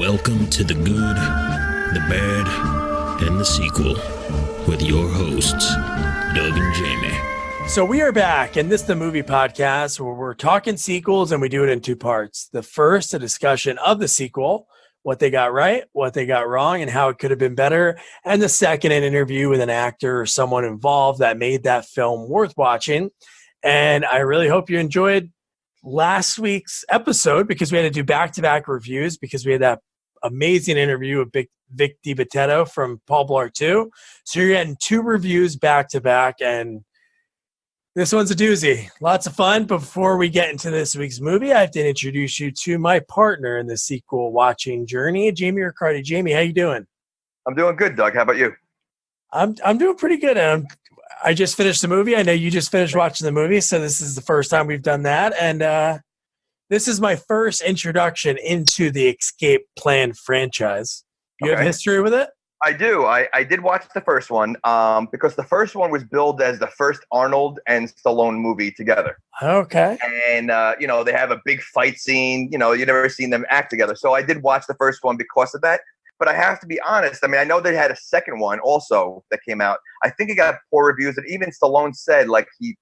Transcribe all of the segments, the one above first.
Welcome to the good, the bad, and the sequel with your hosts, Doug and Jamie. So we are back, and this is the movie podcast where we're talking sequels, and we do it in two parts. The first, a discussion of the sequel, what they got right, what they got wrong, and how it could have been better. And the second, an interview with an actor or someone involved that made that film worth watching. And I really hope you enjoyed last week's episode because we had to do back-to-back reviews because we had that amazing interview with Vic DiBitetto from Paul Blart 2. So you're getting two reviews back-to-back, and this one's a doozy. Lots of fun. But before we get into this week's movie, I have to introduce you to my partner in the sequel watching journey, Jamie Riccardi. Jamie, how you doing? I'm doing good, Doug. How about you? I'm doing pretty good. I just finished the movie. I know you just finished watching the movie, so this is the first time we've done that. And this is my first introduction into the Escape Plan franchise. You have history with it? I do. I did watch the first one because the first one was billed as the first Arnold and Stallone movie together. Okay. And, they have a big fight scene. You never seen them act together. So I did watch the first one because of that. But I have to be honest. I mean, I know they had a second one also that came out. I think it got poor reviews. And even Stallone said, like, he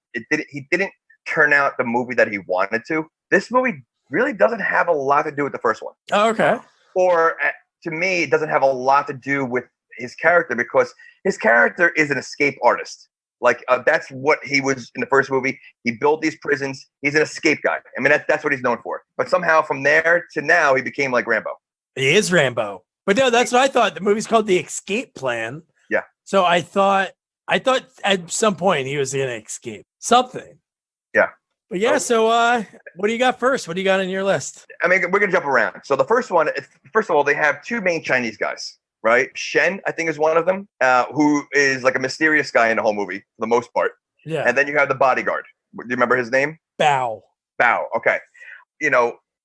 didn't turn out the movie that he wanted to. This movie really doesn't have a lot to do with the first one. Oh, okay. Or to me, it doesn't have a lot to do with his character because his character is an escape artist. Like that's what he was in the first movie. He built these prisons. He's an escape guy. I mean, that's what he's known for. But somehow from there to now, he became like Rambo. He is Rambo. But no, that's what I thought. The movie's called The Escape Plan. Yeah. So I thought at some point he was going to escape something. Yeah. But yeah, so what do you got first? What do you got on your list? I mean, we're going to jump around. So the first one, first of all, they have two main Chinese guys, right? Shen, I think, is one of them, who is like a mysterious guy in the whole movie for the most part. Yeah. And then you have the bodyguard. Do you remember his name? Bao. Okay.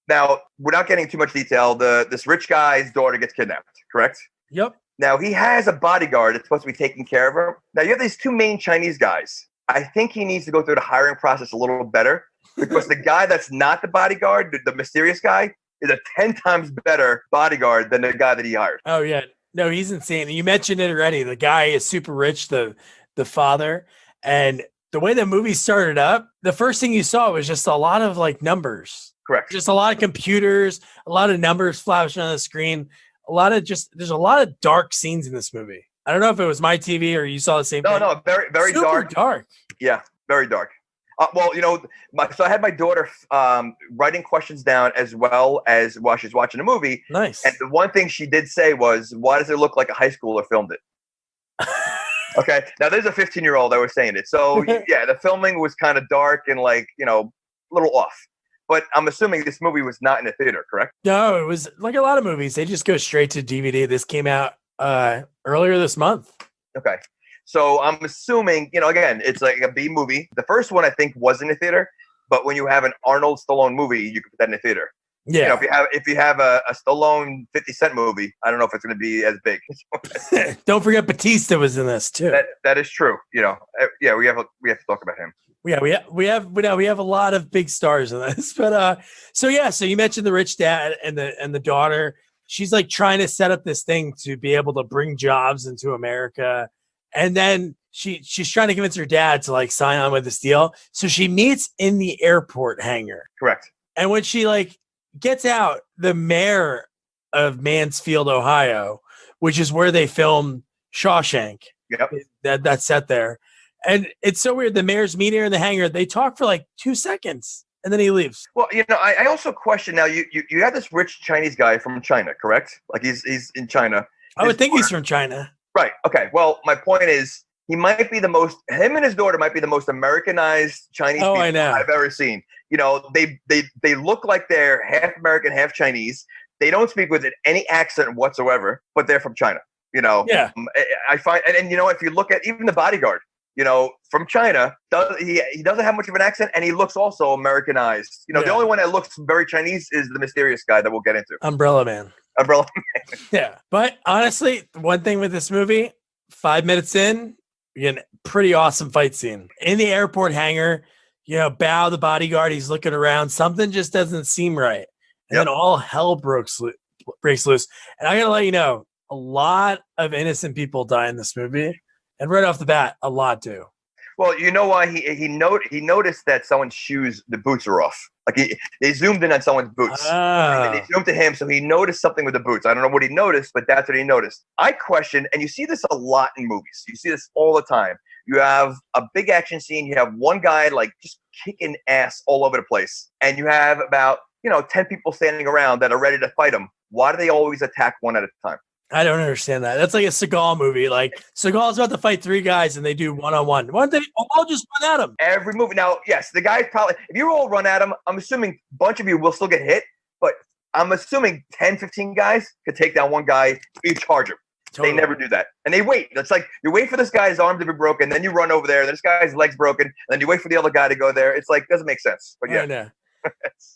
Now, without getting too much detail, this rich guy's daughter gets kidnapped, correct? Yep. Now, he has a bodyguard that's supposed to be taking care of her. Now, you have these two main Chinese guys. I think he needs to go through the hiring process a little better because the guy that's not the bodyguard, the mysterious guy, is a 10 times better bodyguard than the guy that he hired. Oh, yeah. No, he's insane. You mentioned it already. The guy is super rich, the father. And the way the movie started up, the first thing you saw was just a lot of like numbers. Correct. Just a lot of computers, a lot of numbers flashing on the screen. There's a lot of dark scenes in this movie. I don't know if it was my TV or you saw the same thing. No, very, very super dark. Yeah, very dark. So I had my daughter writing questions down as well as while she's watching the movie. Nice. And the one thing she did say was, why does it look like a high schooler filmed it? Okay. Now, there's a 15-year-old that was saying it. So, yeah, the filming was kind of dark and like, a little off. But I'm assuming this movie was not in the theater, correct? No, it was like a lot of movies. They just go straight to DVD. This came out earlier this month. Okay. So I'm assuming, again, it's like a B movie. The first one, I think, was in the theater. But when you have an Arnold Stallone movie, you can put that in the theater. Yeah. If you have a Stallone 50 Cent movie, I don't know if it's going to be as big. Don't forget Batista was in this too. That is true. Yeah, we have to talk about him. Yeah, we have a lot of big stars in this, but so you mentioned the rich dad and the daughter. She's like trying to set up this thing to be able to bring jobs into America, and then she's trying to convince her dad to like sign on with this deal. So she meets in the airport hangar. Correct. And when she like gets out, the mayor of Mansfield, Ohio, which is where they filmed Shawshank. Yep. That's set there. And it's so weird. The mayor's meeting her in the hangar. They talk for like 2 seconds, and then he leaves. Well, I also question now. You have this rich Chinese guy from China, correct? Like he's in China. I would think he's from China. Right. Okay. Well, my point is, him and his daughter might be the most Americanized Chinese people I've ever seen. They look like they're half American, half Chinese. They don't speak with any accent whatsoever, but they're from China. Yeah. I find, and if you look at even the bodyguard, from China, he doesn't have much of an accent, and he looks also Americanized. The only one that looks very Chinese is the mysterious guy that we'll get into. Umbrella Man. Yeah. But honestly, one thing with this movie, 5 minutes in, you get a pretty awesome fight scene. In the airport hangar, Bao, the bodyguard, he's looking around. Something just doesn't seem right. And then all hell breaks loose. And I gotta let you know, a lot of innocent people die in this movie, and right off the bat, a lot do. Well, you know why he noticed that someone's shoes, the boots are off. Like they zoomed in on someone's boots. And they zoomed to him, so he noticed something with the boots. I don't know what he noticed, but that's what he noticed. I question, and you see this a lot in movies. You see this all the time. You have a big action scene. You have one guy like just kicking ass all over the place, and you have about 10 people standing around that are ready to fight him. Why do they always attack one at a time? I don't understand that. That's like a Seagal movie. Like Seagal's about to fight 3 guys and they do one-on-one. Why don't they all just run at him? Every movie. Now, yes, the guys probably, if you all run at him, I'm assuming a bunch of you will still get hit, but I'm assuming 10, 15 guys could take down one guy, you charge him. Totally. They never do that. And they wait. It's like you wait for this guy's arm to be broken, then you run over there, this guy's leg's broken, and then you wait for the other guy to go there. It's like, doesn't make sense. But yeah.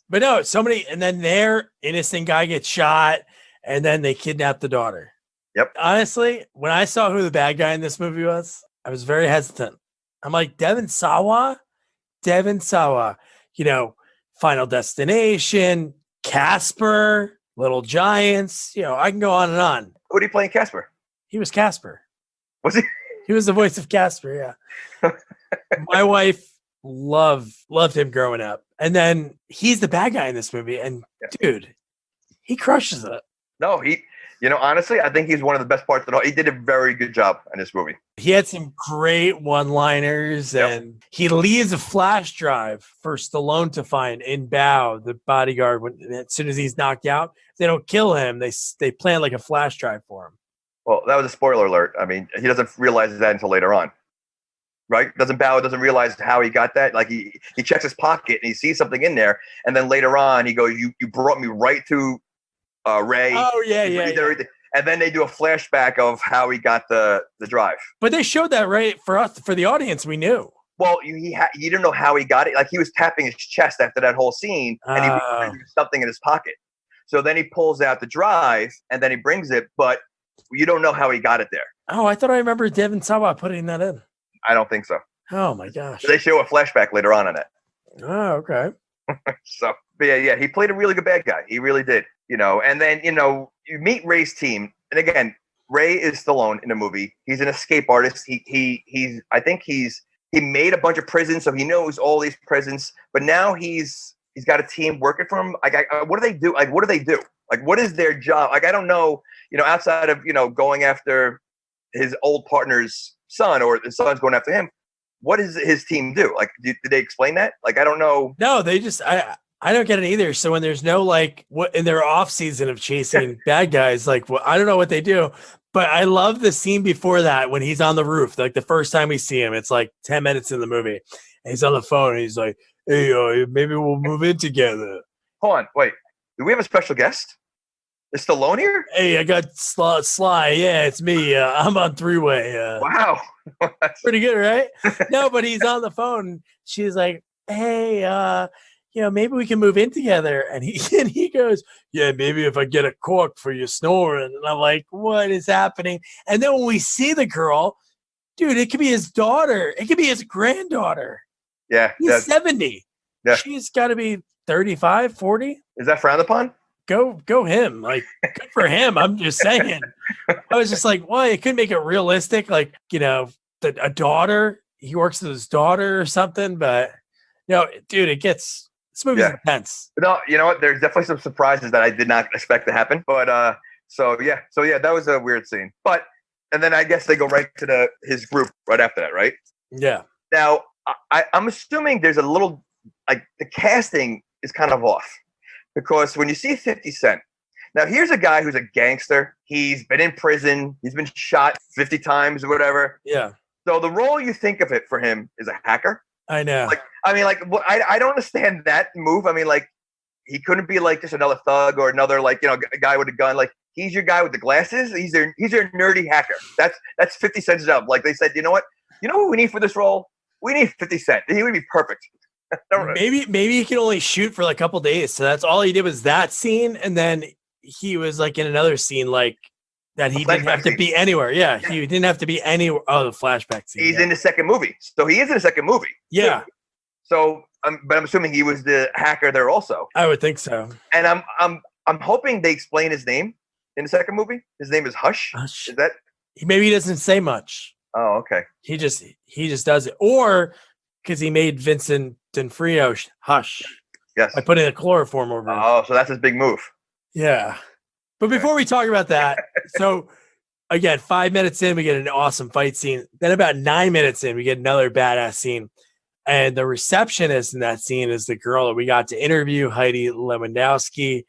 But no, so many, and then their innocent guy gets shot, and then they kidnap the daughter. Yep. Honestly, when I saw who the bad guy in this movie was, I was very hesitant. I'm like, Devon Sawa, Final Destination, Caspar, Little Giants, I can go on and on. Who did he play in Caspar? He was Caspar. Was he? He was the voice of Caspar, yeah. My wife loved him growing up. And then he's the bad guy in this movie. And dude, he crushes it. No, honestly, I think he's one of the best parts of it all. He did a very good job in this movie. He had some great one-liners, and he leaves a flash drive for Stallone to find in Bao, the bodyguard. As soon as he's knocked out, they don't kill him. They plant like a flash drive for him. Well, that was a spoiler alert. I mean, he doesn't realize that until later on, right? Bao doesn't realize how he got that. Like he checks his pocket and he sees something in there, and then later on he goes, "You brought me right to." Ray. Oh yeah. And then they do a flashback of how he got the drive. But they showed that right for us, for the audience. We knew. Well, you didn't know how he got it. Like he was tapping his chest after that whole scene, and he was something in his pocket. So then he pulls out the drive, and then he brings it, but you don't know how he got it there. Oh, I thought I remember Devon Sawa putting that in. I don't think so. Oh my gosh. They show a flashback later on it. Oh, okay. So, but yeah, he played a really good bad guy. He really did. And then, you meet Ray's team. And again, Ray is Stallone in the movie. He's an escape artist. He made a bunch of prisons, so he knows all these prisons. But now he's got a team working for him. What do they do? Like, what do they do? Like, what is their job? Like, I don't know, outside of, going after his old partner's son, or the son's going after him. What does his team do? Like, did they explain that? Like, I don't know. No, they just, I don't get it either. So when there's no what in their off season of chasing bad guys, like I don't know what they do, but I love the scene before that when he's on the roof. Like the first time we see him, it's like 10 minutes in the movie, and he's on the phone and he's like, "Hey, maybe we'll move in together." Hold on, wait. Do we have a special guest? Is Stallone here? Hey, I got Sly. Yeah, it's me. I'm on 3-way. Wow, pretty good, right? No, but he's on the phone. She's like, "Hey, maybe we can move in together." And he goes, "Yeah, maybe if I get a cork for your snoring." And I'm like, what is happening? And then when we see the girl, dude, it could be his daughter. It could be his granddaughter. Yeah. He's 70. Yeah. She's got to be 35, 40. Is that frowned upon? Go him. Like, good for him. I'm just saying. I was just like, well, it could make it realistic. Like, a daughter, he works with his daughter or something. But, dude, this movie's intense. No, you know what? There's definitely some surprises that I did not expect to happen. But so yeah, that was a weird scene. But and then I guess they go right to his group right after that, right? Yeah. Now I'm assuming there's a little the casting is kind of off, because when you see 50 Cent, now here's a guy who's a gangster. He's been in prison. He's been shot 50 times or whatever. Yeah. So the role you think of it for him is a hacker. I know. I don't understand that move. I mean, he couldn't be just another thug or another guy with a gun. Like, he's your guy with the glasses. He's your nerdy hacker. That's 50 Cent's job. Like, they said, you know what we need for this role? We need 50 Cent. He would be perfect. Maybe he could only shoot for a couple days. So that's all he did was that scene, and then he was in another scene that he didn't have to be anywhere. Yeah, he didn't have to be anywhere. Oh, the flashback scene. He's in the second movie. So he is in the second movie. Yeah. So, but I'm assuming he was the hacker there also. I would think so. And I'm hoping they explain his name in the second movie. His name is Hush. Hush. Is that? Maybe he doesn't say much. Oh, okay. He just does it, or because he made Vincent D'Onofrio hush. Yes. By putting a chloroform over him. Oh, so that's his big move. Yeah. But before we talk about that, so again, 5 minutes in, we get an awesome fight scene. Then about 9 minutes in, we get another badass scene. And the receptionist in that scene is the girl that we got to interview, Heidi Lewandowski.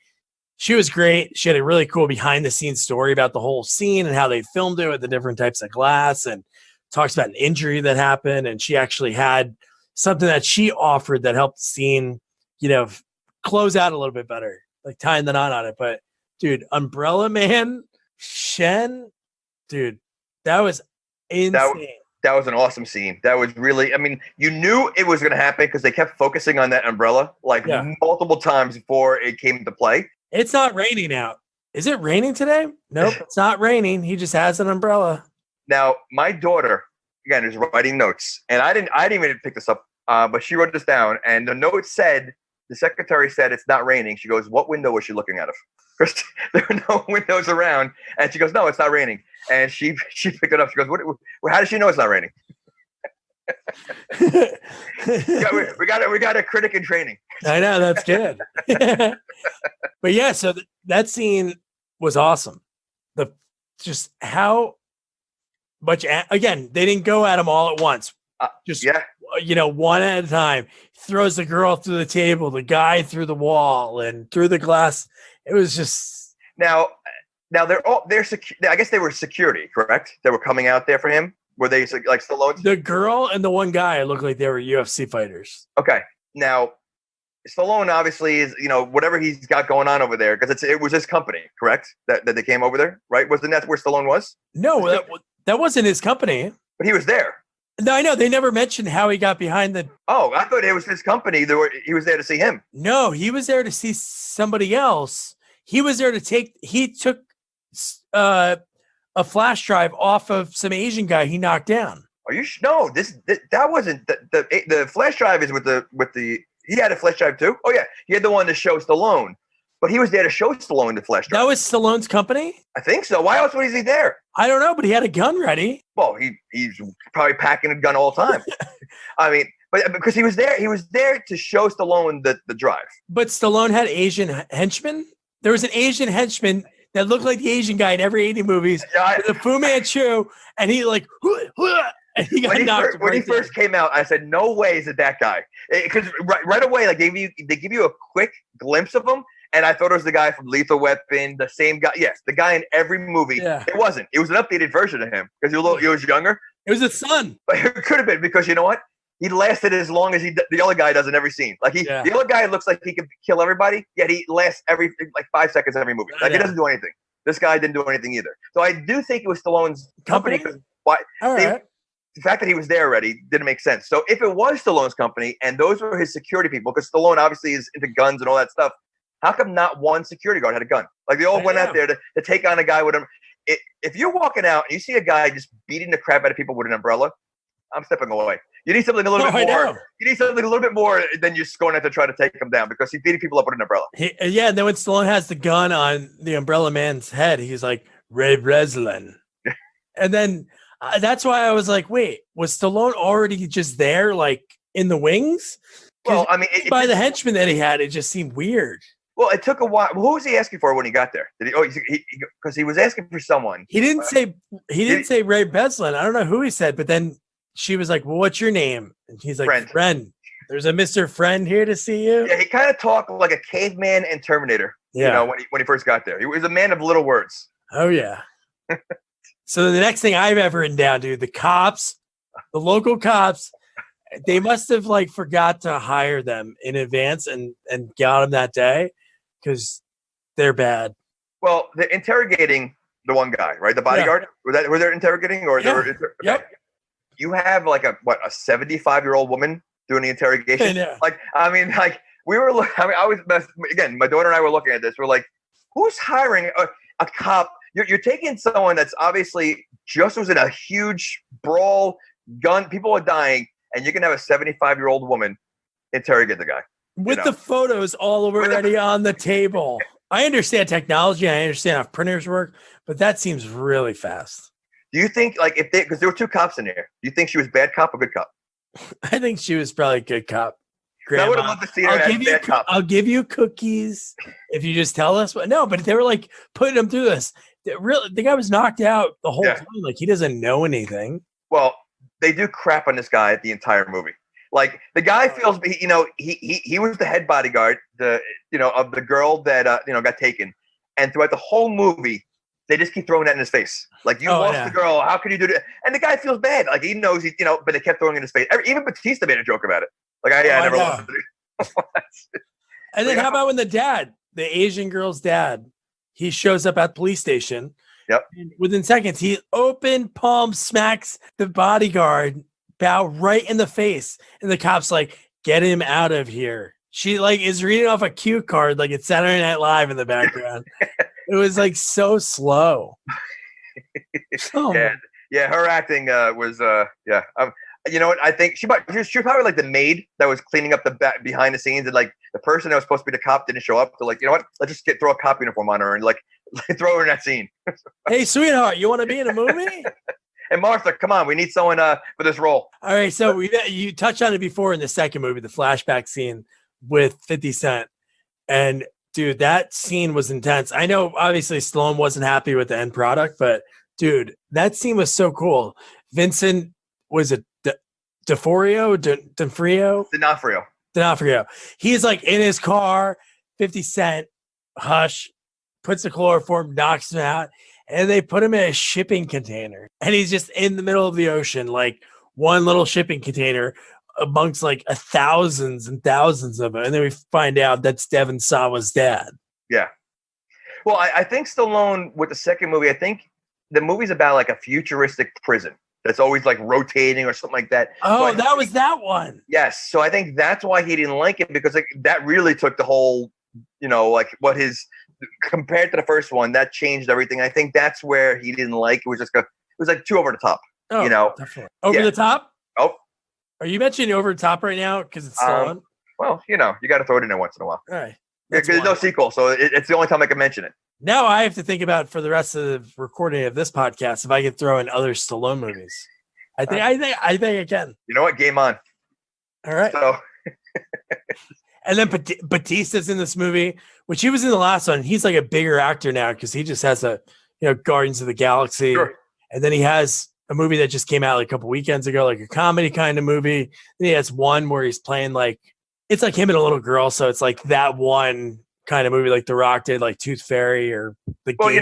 She was great. She had a really cool behind the scenes story about the whole scene and how they filmed it with the different types of glass, and talks about an injury that happened. And she actually had something that she offered that helped the scene, close out a little bit better, like tying the knot on it. But dude, Umbrella Man, Shen, dude, that was insane. That was an awesome scene. That was really, you knew it was going to happen because they kept focusing on that umbrella multiple times before it came to play. It's not raining out. Is it raining today? Nope, it's not raining. He just has an umbrella. Now, my daughter, again, is writing notes, and I didn't even pick this up, but she wrote this down, and the note said, the secretary said it's not raining. She goes, what window was she looking out of? Because there were no windows around. And she goes, no, it's not raining. And she picked it up. She goes, how does she know it's not raining? we got a critic in training. I know, that's good. But yeah, so that scene was awesome. Just how much, again, they didn't go at him all at once. One at a time. Throws the girl through the table, the guy through the wall, and through the glass. It was just now they're I guess they were security, correct? They were coming out there for him. Were they like Stallone? The girl and the one guy looked like they were UFC fighters. Okay, now Stallone obviously is whatever he's got going on over there because it was his company, correct? That they came over there, right? Wasn't that where Stallone was? No, that wasn't his company. But he was there. No, I know. They never mentioned how he got behind the... Oh, I thought it was his company. He was there to see him. No, he was there to see somebody else. He was there to he took a flash drive off of some Asian guy he knocked down. Are you no, that wasn't the flash drive is with the he had a flash drive too? Oh yeah. He had the one to show Stallone. But he was there to show Stallone the flash drive. That was Stallone's company? I think so. Why else was he there? I don't know, but he had a gun ready. Well, he's probably packing a gun all the time. But because he was there to show Stallone the drive. But Stallone had Asian henchmen? There was an Asian henchman that looked like the Asian guy in every 80 movies with a Fu Manchu, and he and he got knocked. When he first came out, I said, "No way is it that guy?" Because right away, like they give you a quick glimpse of him, and I thought it was the guy from Lethal Weapon, the same guy. Yes, the guy in every movie. Yeah. It wasn't. It was an updated version of him because he was younger. It was his son. But it could have been because you know what? He lasted as long as the other guy does in every scene. Like the other guy looks like he could kill everybody, yet he lasts every 5 seconds every movie. Like he doesn't do anything. This guy didn't do anything either. So I do think it was Stallone's company. Why? The fact that he was there already didn't make sense. So if it was Stallone's company and those were his security people, because Stallone obviously is into guns and all that stuff, how come not one security guard had a gun? Like they all went out there to take on a guy with him. If you're walking out and you see a guy just beating the crap out of people with an umbrella, I'm stepping away. You need something a little bit more. You need something a little bit more than just going out to try to take him down because he's beating people up with an umbrella. And then when Stallone has the gun on the umbrella man's head, he's like, Ray Breslin. And then that's why I was like, wait, was Stallone already just there, like in the wings? Well, I mean, by the henchman that he had, it just seemed weird. Well, it took a while. Who was he asking for when he got there? Did he? Because he was asking for someone. He didn't say. He didn't say Ray Breslin. I don't know who he said, but then she was like, well, what's your name? And he's like, Friend. There's a Mr. Friend here to see you. Yeah, he kind of talked like a caveman and Terminator. Yeah. When he first got there. He was a man of little words. Oh, yeah. So the next thing I've ever written down, dude, the local cops, they must have forgot to hire them in advance and got them that day because they're bad. Well, they're interrogating the one guy, right? The bodyguard? Yeah. Were they interrogating? Or yeah. Okay. Yep. You have a 75-year-old woman doing the interrogation. Yeah. I was again. My daughter and I were looking at this. We're like, who's hiring a cop? You're taking someone that's obviously just was in a huge brawl, gun. People are dying, and you can have a 75-year-old woman interrogate the guy with the photos all already on the table. I understand technology. I understand how printers work, but that seems really fast. Do you think like because there were two cops in there? Do you think she was bad cop or good cop? I think she was probably a good cop. I would have loved to see her as bad cop. I'll give you cookies if you just tell us. No, but they were like putting him through this. The guy was knocked out the whole time. Like he doesn't know anything. Well, they do crap on this guy the entire movie. Like the guy feels, he was the head bodyguard, of the girl that got taken, and throughout the whole movie, they just keep throwing that in his face. Like you lost the girl, how can you do that? And the guy feels bad, like he knows but they kept throwing it in his face. Even Batista made a joke about it. Like I never lost it. And then how about when the Asian girl's dad, he shows up at the police station. Yep. And within seconds, he open palm smacks the bodyguard bow right in the face, and the cop's like, "Get him out of here." She like is reading off a cue card, like it's Saturday Night Live in the background. It was like so slow. Yeah, her acting was you know what? I think she was probably like the maid that was cleaning up the behind the scenes, and like the person that was supposed to be the cop didn't show up. So like, you know what? Let's just throw a cop uniform on her and like throw her in that scene. Hey, sweetheart, you want to be in a movie? And Martha, come on, we need someone for this role. All right, so you touched on it before in the second movie, the flashback scene with 50 Cent. And dude, that scene was intense. I know obviously Stallone wasn't happy with the end product, but dude, that scene was so cool. Vincent, was it D'Onofrio? He's like in his car, 50 Cent, hush, puts the chloroform, knocks him out. And they put him in a shipping container, and he's just in the middle of the ocean, like one little shipping container amongst like thousands and thousands of them. And then we find out that's Devon Sawa's dad. Yeah. Well, I think Stallone with the second movie, I think the movie's about like a futuristic prison that's always like rotating or something like that. Oh, so was that one. Yes. So I think that's why he didn't like it, because like that really took the whole, like what his, compared to the first one, that changed everything. I think that's where he didn't like it. Was just it was like too over the top. Oh, definitely. Over the top? Oh. Are you mentioning over the top right now because it's Stallone? Well, you got to throw it in there once in a while. All right. Because there's no sequel, so it's the only time I can mention it. Now I have to think about for the rest of the recording of this podcast if I could throw in other Stallone movies. I think I can. You know what? Game on. All right. So. And then Batista's in this movie, which he was in the last one. He's like a bigger actor now because he just has Guardians of the Galaxy. Sure. And then he has a movie that just came out like a couple weekends ago, like a comedy kind of movie. Then he has one where he's playing it's like him and a little girl. So it's like that one kind of movie like The Rock did, like Tooth Fairy or the. Well, he's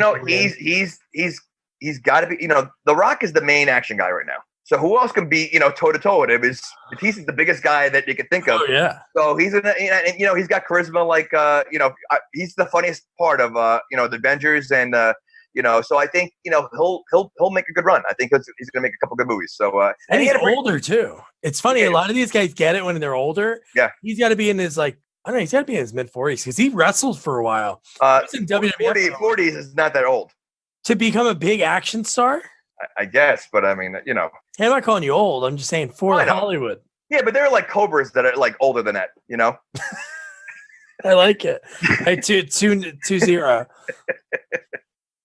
got to be. The Rock is the main action guy right now. So who else can be, toe to toe with him? He's the biggest guy that you can think of. Oh yeah. So he's he's got charisma. Like he's the funniest part of the Avengers, and so I think he'll make a good run. I think he's going to make a couple good movies. So and he's older too. It's funny. A lot of these guys get it when they're older. Yeah. He's got to be in his he's got to be in his mid-40s because he wrestled for a while. He's in WWF. 40s is not that old to become a big action star. I guess, but I mean, Hey, I'm not calling you old. I'm just saying for Hollywood. Yeah, but there are like Cobras that are like older than that, I like it. 2-0.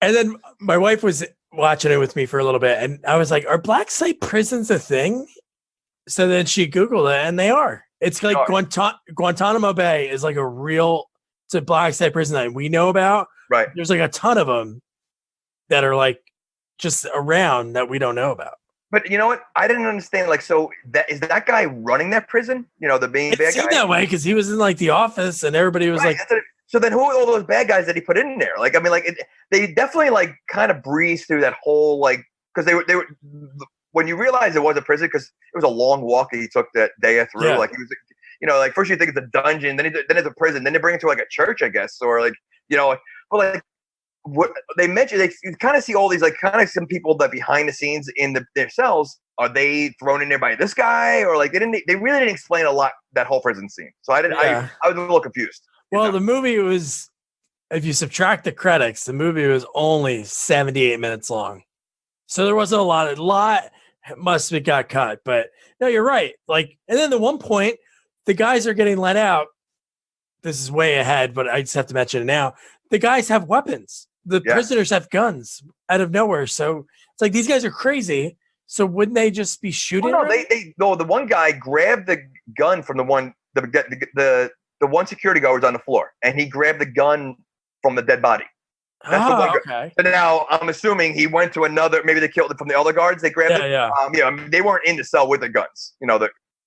And then my wife was watching it with me for a little bit, and I was like, "Are black site prisons a thing?" So then she Googled it, and they are. It's like Guantanamo Bay is like it's a black site prison that we know about. Right. There's like a ton of them that are like just around that we don't know about. But you know what? I didn't understand. Like, so is that guy running that prison? The being bad guy. That way because he was in like The Office, and everybody was So then, who are all those bad guys that he put in there? Like, I mean, they definitely like kind of breezed through that whole because they were when you realize it was a prison because it was a long walk that he took that day through. Yeah. Like he was, first you think it's a dungeon, then it's a prison, then they bring it to like a church, I guess, or but like. What they mentioned, you kind of see all these kind of some people that behind the scenes in their cells. Are they thrown in there by this guy, or they really didn't explain a lot that whole prison scene? So I didn't. Yeah. I was a little confused. Well, the movie was, if you subtract the credits, the movie was only 78 minutes long, so there wasn't a lot must have got cut. But no, you're right. And then at one point, the guys are getting let out. This is way ahead, but I just have to mention it now. the guys have weapons. The Yeah. prisoners have guns out of nowhere. So it's like these guys are crazy. So wouldn't they just be shooting? Oh, no, the one guy grabbed the gun from the one one security guard was on the floor, and he grabbed the gun from the dead body. That's the one okay. So now I'm assuming he went to another. Maybe they killed it from the other guards. They grabbed it. Yeah. I mean, they weren't in the cell with the guns.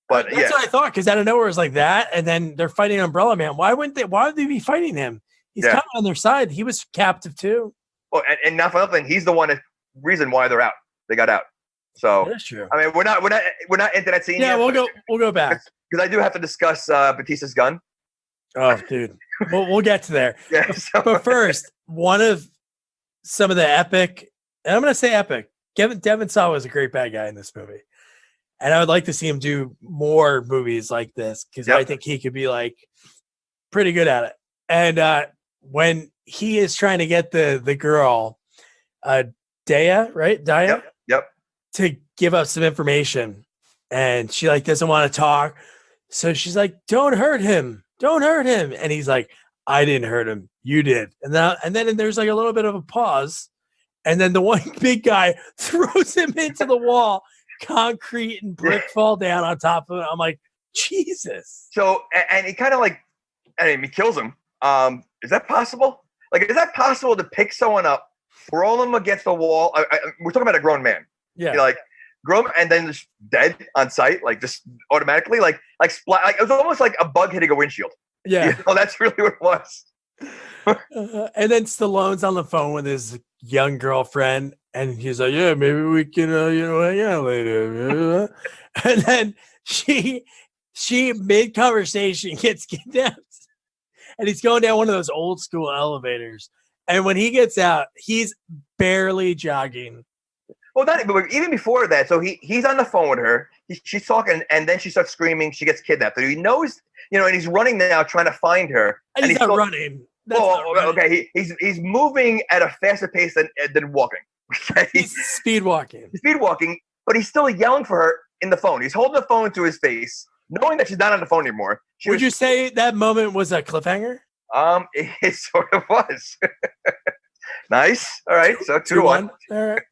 But That's what I thought, because out of nowhere it's like that, and then they're fighting Umbrella Man. Why would they be fighting him? He's kind of on their side. He was captive too. Well, and not for nothing, he's the reason why they're out. They got out. So that's true. I mean, we're not into that scene. Yeah, yet, we'll go back because I do have to discuss Batista's gun. Oh, dude, we'll get to there. Yeah, but first, one of some of the epic, and I'm going to say epic. Devon Sawa was a great bad guy in this movie, and I would like to see him do more movies like this because I think he could be like pretty good at it. And when he is trying to get the girl, Daya, right? Daya? Yep. To give up some information, and she like doesn't want to talk. So she's like, don't hurt him. And he's like, I didn't hurt him. You did. And then there's like a little bit of a pause. And then the one big guy throws him into the wall. Concrete and brick fall down on top of it. I'm like, Jesus. So, and he kind of like, he kills him. Is that possible? Like, is that possible to pick someone up, throw them against the wall? We're talking about a grown man. Yeah. You're like, grown, and then just dead on sight, like just automatically, like it was almost like a bug hitting a windshield. Yeah. That's really what it was. And then Stallone's on the phone with his young girlfriend, and he's like, yeah, maybe we can, hang out later. And then she mid-conversation gets kidnapped, and he's going down one of those old school elevators. And when he gets out, he's barely jogging. Well, but even before that, so he's on the phone with her. She's talking, and then she starts screaming. She gets kidnapped. So he knows, and he's running now, trying to find her. And he's not running. Okay. He's moving at a faster pace than walking. Okay? He's speed walking. But he's still yelling for her in the phone. He's holding the phone to his face, knowing that she's not on the phone anymore. Would you say that moment was a cliffhanger? It sort of was. Nice. All right. So 2-1. All right.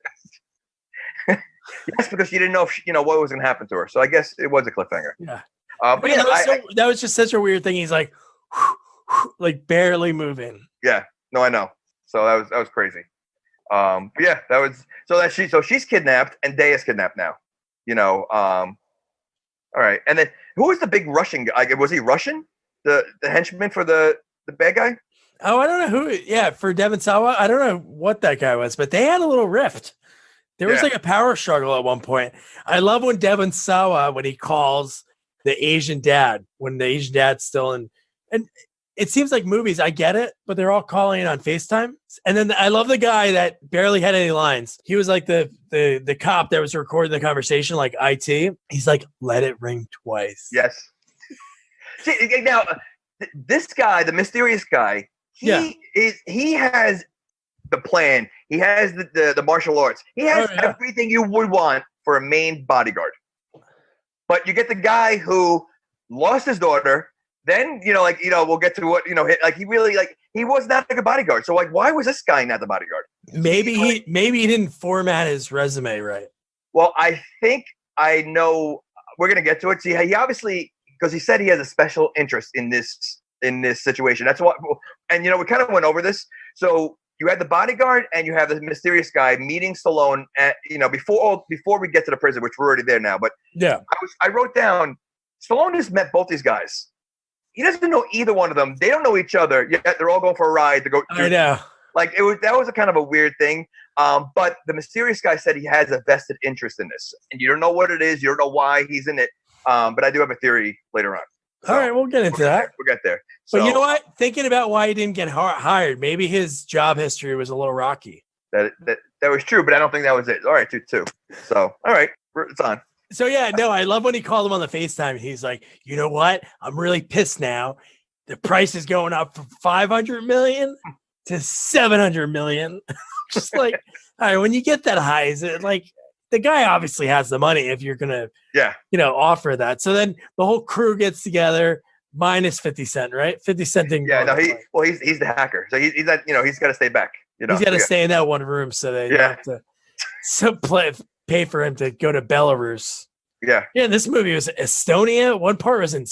Yes, because you didn't know what was going to happen to her. So I guess it was a cliffhanger. Yeah. But yeah, that was just such a weird thing. He's like barely moving. Yeah. No, I know. So that was crazy. But yeah, that was so she's kidnapped and Day is kidnapped now. All right. And then who was the big Russian guy? Was he Russian? The henchman for the bad guy? Oh, I don't know who. Yeah, for Devon Sawa, I don't know what that guy was, but they had a little rift. There was like a power struggle at one point. I love when Devon Sawa, when he calls the Asian dad, when the Asian dad's still in, and it seems like movies, I get it, but they're all calling on FaceTime. And then I love the guy that barely had any lines. He was like the cop that was recording the conversation, like IT. He's like, let it ring twice. Yes. See, now, this guy, the mysterious guy, he has the plan. He has the martial arts. He has everything you would want for a main bodyguard. But you get the guy who lost his daughter. Then we'll get to what he was not a good bodyguard. So why was this guy not the bodyguard? Maybe he didn't format his resume right. Well, I think I know. We're gonna get to it. See, he obviously, because he said he has a special interest in this situation. That's what. And we kind of went over this. So you had the bodyguard and you have the mysterious guy meeting Stallone at before we get to the prison, which we're already there now. But yeah, I wrote down Stallone has met both these guys. He doesn't know either one of them. They don't know each other yet. They're all going for a ride to go. I know. That was a kind of a weird thing. But the mysterious guy said he has a vested interest in this, and you don't know what it is. You don't know why he's in it. But I do have a theory later on. So all right, we'll get into that. We'll get there. But you know what? Thinking about why he didn't get hired, maybe his job history was a little rocky. That was true, but I don't think that was it. All right, 2-2. So all right, it's on. So yeah, no, I love when he called him on the FaceTime. He's like, you know what? I'm really pissed now. The price is going up from 500 million to 700 million. Just like, all right, when you get that high, is it like the guy obviously has the money if you're gonna, offer that. So then the whole crew gets together. minus 50 Cent, right? 50 Cent didn't Yeah, go. no, he's the hacker, so he's not, he's got to stay back. He's got to stay in that one room so they don't have to pay for him to go to Belarus. Yeah. Yeah, this movie was Estonia. One part was in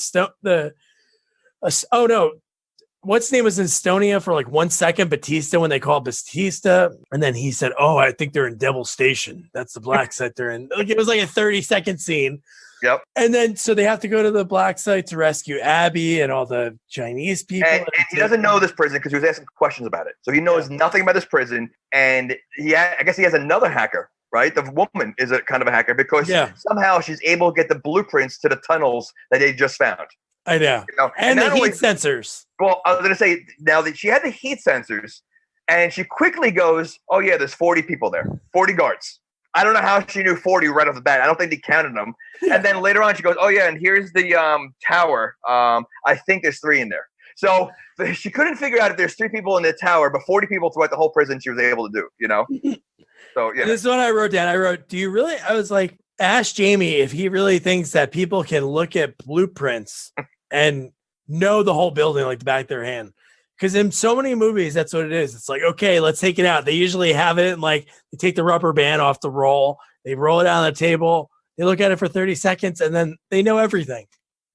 what's his name was in Estonia for like 1 second, Batista, when they called Batista. And then he said, "Oh, I think they're in Devil Station. That's the black site they're in." Like, it was like a 30-second scene. Yep. And then so they have to go to the black site to rescue Abby and all the Chinese people. And he doesn't know this prison because he was asking questions about it. So he knows nothing about this prison. And I guess he has another hacker, right? The woman is a kind of a hacker because somehow she's able to get the blueprints to the tunnels that they just found. I know. And the heat sensors. Well, I was going to say, now that she had the heat sensors, and she quickly goes, "Oh, yeah, there's 40 people there, 40 guards." I don't know how she knew 40 right off the bat. I don't think they counted them. Yeah. And then later on, she goes, "Oh, yeah, and here's the tower. I think there's 3 in there." So she couldn't figure out if there's 3 people in the tower, but 40 people throughout the whole prison she was able to do, So, yeah. This is what I wrote down. I wrote, "Do you really?" I was like, ask Jamie if he really thinks that people can look at blueprints and know the whole building like the back of their hand. Because in so many movies, that's what it is. It's like, okay, let's take it out. They usually have it and like they take the rubber band off the roll, they roll it on the table, they look at it for 30 seconds, and then they know everything.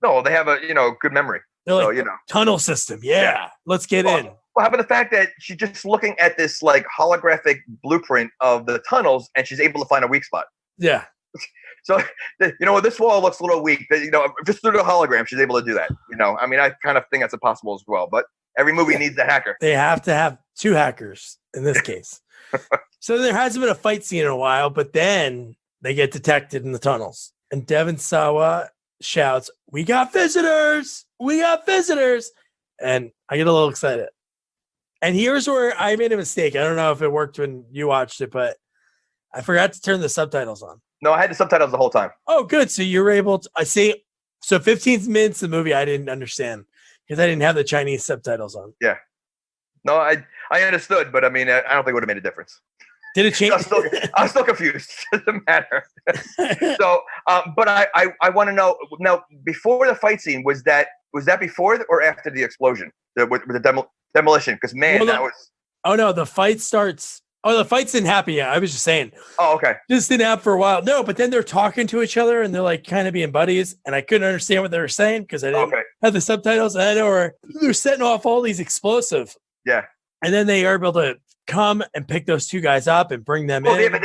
No, they have a good memory. They're like, tunnel system. Yeah. Let's get in. Well, how about the fact that she's just looking at this like holographic blueprint of the tunnels and she's able to find a weak spot? Yeah. So, this wall looks a little weak. Just through the hologram, she's able to do that. I mean, I kind of think that's impossible as well. But every movie needs a hacker. They have to have 2 hackers in this case. So there hasn't been a fight scene in a while, but then they get detected in the tunnels. And Devon Sawa shouts, "We got visitors! We got visitors!" And I get a little excited. And here's where I made a mistake. I don't know if it worked when you watched it, but I forgot to turn the subtitles on. No, I had the subtitles the whole time. Oh, good. So you were able to, I see. So 15 minutes of the movie, I didn't understand because I didn't have the Chinese subtitles on. Yeah. No, I understood, but I mean, I don't think it would have made a difference. Did it change? I was still confused. It doesn't matter. So, but I want to know now, before the fight scene, was that before or after the explosion with the demolition? Because that was. Oh no, the fight starts. Oh, the fights didn't happen yet. I was just saying. Oh, okay. Just didn't happen for a while. No, but then they're talking to each other and they're like kind of being buddies. And I couldn't understand what they were saying because I didn't have the subtitles. And I know they're setting off all these explosives. Yeah. And then they are able to come and pick those 2 guys up and bring them in. Yeah, but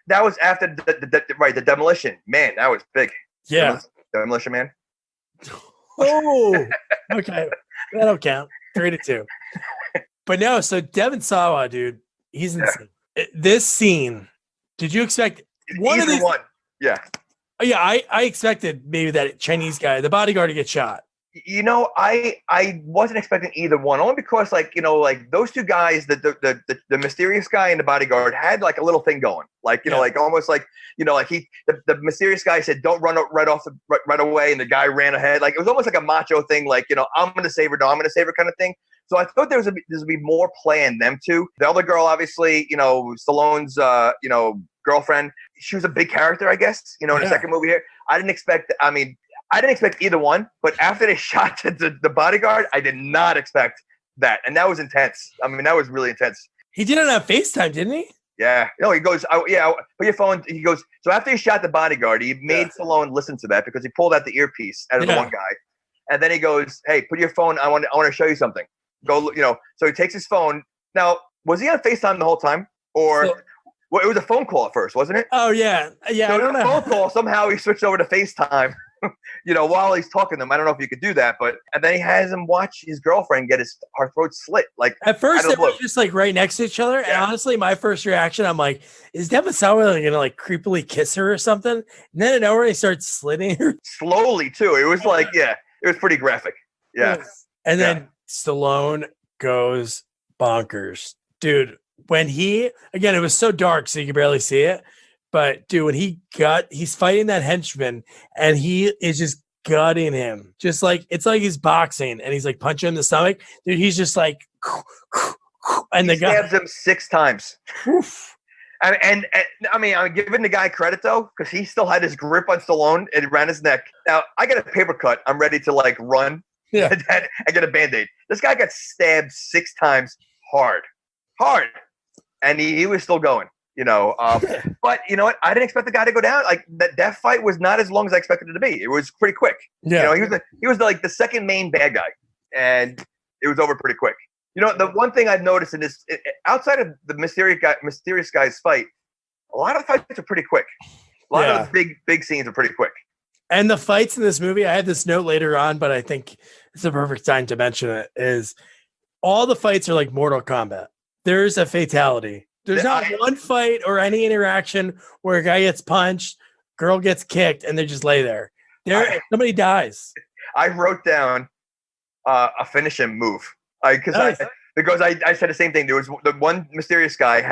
that was after the demolition. Man, that was big. Yeah. Demolition Man. Oh, okay. That'll count. 3-2. But no, so Devon Sawa, dude. He's insane. Yeah. This scene, did you expect one of these? Yeah. Oh, yeah, I expected maybe that Chinese guy, the bodyguard, to get shot. I wasn't expecting either one, only because like those 2 guys, the mysterious guy and the bodyguard had like a little thing going, like like almost like like the mysterious guy said, "Don't run right away," and the guy ran ahead, like it was almost like a macho thing, like I'm gonna save her, no, I'm gonna save her kind of thing. So I thought there would be more play in them 2. The other girl, obviously, Stallone's girlfriend, she was a big character, I guess, in the second movie here. I didn't expect either one, but after they shot the bodyguard, I did not expect that. And that was intense. I mean, that was really intense. He did it on FaceTime, didn't he? Yeah. No, he goes, put your phone. He goes, so after he shot the bodyguard, he made Stallone listen to that because he pulled out the earpiece out of the one guy. And then he goes, "Hey, put your phone. I want to show you something. Go, So he takes his phone. Now, was he on FaceTime the whole time? Or it was a phone call at first, wasn't it? Oh, yeah. Yeah, so I don't know. Phone call, somehow he switched over to FaceTime. While he's talking to them. I don't know if you could do that, and then he has him watch his girlfriend get her throat slit. Like at first, they were just like right next to each other. Yeah. And honestly, my first reaction, I'm like, is Devon Sawa gonna like creepily kiss her or something? And then at nowhere, he starts slitting her slowly too. It was like, it was pretty graphic. Yeah. And then Stallone goes bonkers, dude. When it was so dark, so you could barely see it. But dude, when he's fighting that henchman and he is just gutting him, just like it's like he's boxing and he's like punching him in the stomach. Dude, he's just like, and he stabs him 6 times. And I mean, I'm giving the guy credit though, because he still had his grip on Stallone and around his neck. Now I got a paper cut. I'm ready to like run Yeah. I get a Band-Aid. This guy got stabbed 6 times hard. And he was still going, but you know what? I didn't expect the guy to go down. Like that fight was not as long as I expected it to be. It was pretty quick. Yeah. He was like the second main bad guy, and it was over pretty quick. The one thing I've noticed in this, outside of the mysterious guy's fight, a lot of the fights are pretty quick. A lot of the big scenes are pretty quick. And the fights in this movie, I had this note later on, but I think it's the perfect time to mention it, is all the fights are like Mortal Kombat. There's a fatality. There's not one fight or any interaction where a guy gets punched, girl gets kicked, and they just lay there. Somebody dies. I wrote down a finishing move because I said the same thing. There was the one mysterious guy he